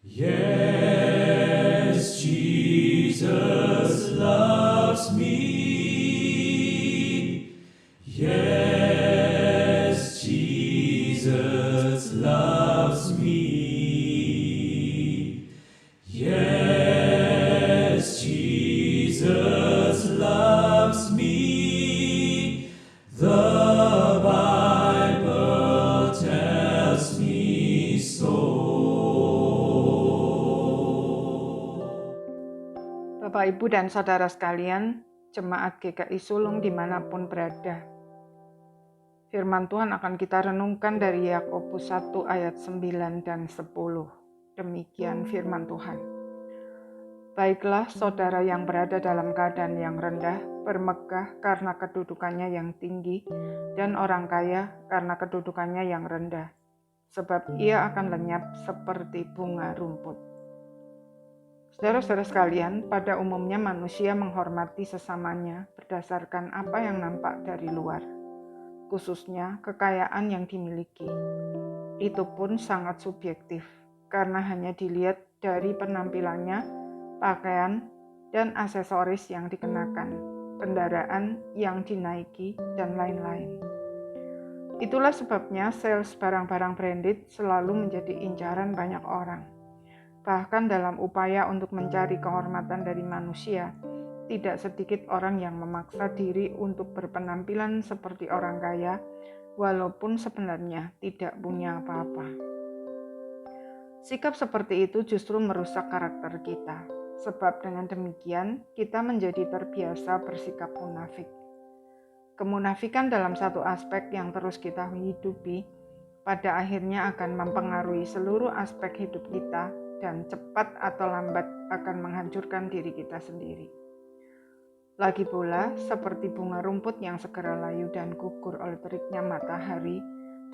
Yes, Jesus loves me. Yes, Jesus loves me. Yes, Jesus loves me. The Bible tells me so. Bapak, Ibu, dan Saudara sekalian, Jemaat GKI Sulung dimanapun berada. Firman Tuhan akan kita renungkan dari Yakobus 1 ayat 9 dan 10. Demikian firman Tuhan. Baiklah saudara yang berada dalam keadaan yang rendah, bermegah karena kedudukannya yang tinggi, dan orang kaya karena kedudukannya yang rendah, sebab ia akan lenyap seperti bunga rumput. Saudara-saudara sekalian, pada umumnya manusia menghormati sesamanya berdasarkan apa yang nampak dari luar, khususnya kekayaan yang dimiliki. Itu pun sangat subjektif, karena hanya dilihat dari penampilannya, pakaian, dan aksesoris yang dikenakan, kendaraan yang dinaiki, dan lain-lain. Itulah sebabnya sales barang-barang branded selalu menjadi incaran banyak orang. Bahkan dalam upaya untuk mencari kehormatan dari manusia, tidak sedikit orang yang memaksa diri untuk berpenampilan seperti orang kaya, walaupun sebenarnya tidak punya apa-apa. Sikap seperti itu justru merusak karakter kita, sebab dengan demikian kita menjadi terbiasa bersikap munafik. Kemunafikan dalam satu aspek yang terus kita hidupi, pada akhirnya akan mempengaruhi seluruh aspek hidup kita dan cepat atau lambat akan menghancurkan diri kita sendiri. Lagi pula, seperti bunga rumput yang segera layu dan gugur oleh teriknya matahari,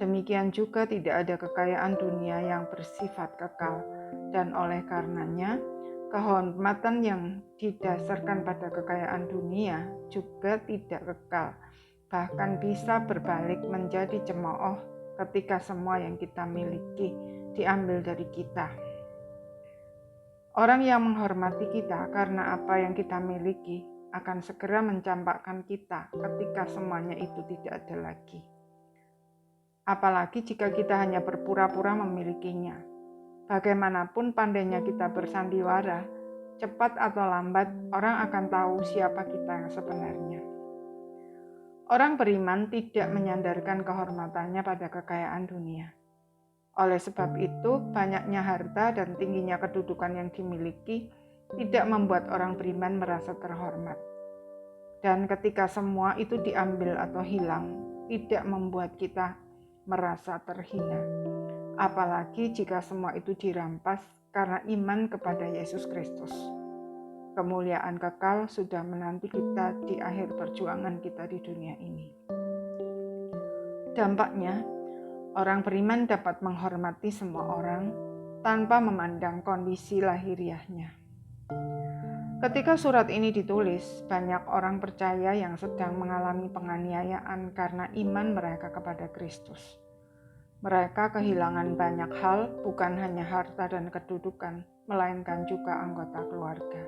demikian juga tidak ada kekayaan dunia yang bersifat kekal, dan oleh karenanya, kehormatan yang didasarkan pada kekayaan dunia juga tidak kekal, bahkan bisa berbalik menjadi cemooh ketika semua yang kita miliki diambil dari kita. Orang yang menghormati kita karena apa yang kita miliki akan segera mencampakkan kita ketika semuanya itu tidak ada lagi. Apalagi jika kita hanya berpura-pura memilikinya. Bagaimanapun pandainya kita bersandiwara, cepat atau lambat orang akan tahu siapa kita yang sebenarnya. Orang beriman tidak menyandarkan kehormatannya pada kekayaan dunia. Oleh sebab itu, banyaknya harta dan tingginya kedudukan yang dimiliki tidak membuat orang beriman merasa terhormat. Dan ketika semua itu diambil atau hilang, tidak membuat kita merasa terhina. Apalagi jika semua itu dirampas karena iman kepada Yesus Kristus. Kemuliaan kekal sudah menanti kita di akhir perjuangan kita di dunia ini. Dampaknya, orang beriman dapat menghormati semua orang tanpa memandang kondisi lahiriahnya. Ketika surat ini ditulis, banyak orang percaya yang sedang mengalami penganiayaan karena iman mereka kepada Kristus. Mereka kehilangan banyak hal, bukan hanya harta dan kedudukan, melainkan juga anggota keluarga.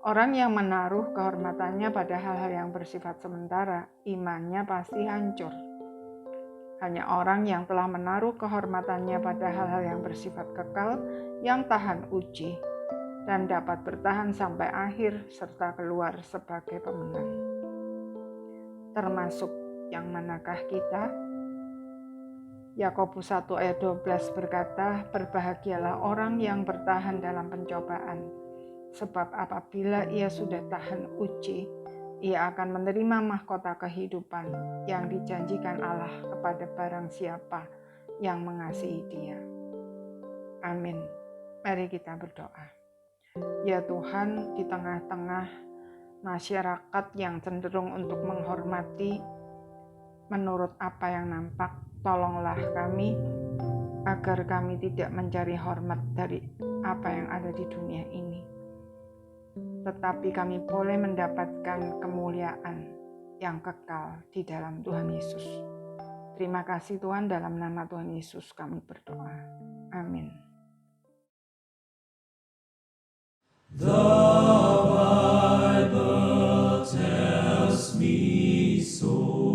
Orang yang menaruh kehormatannya pada hal-hal yang bersifat sementara, imannya pasti hancur. Hanya orang yang telah menaruh kehormatannya pada hal-hal yang bersifat kekal, yang tahan uji, dan dapat bertahan sampai akhir serta keluar sebagai pemenang. Termasuk yang manakah kita? Yakobus 1 ayat 12 berkata, "Berbahagialah orang yang bertahan dalam pencobaan, sebab apabila ia sudah tahan uji, ia akan menerima mahkota kehidupan yang dijanjikan Allah kepada barang siapa yang mengasihi Dia." Amin. Mari kita berdoa. Ya Tuhan, di tengah-tengah masyarakat yang cenderung untuk menghormati menurut apa yang nampak, tolonglah kami agar kami tidak mencari hormat dari apa yang ada di dunia ini, tetapi kami boleh mendapatkan kemuliaan yang kekal di dalam Tuhan Yesus. Terima kasih Tuhan, dalam nama Tuhan Yesus kami berdoa. Amin. me so.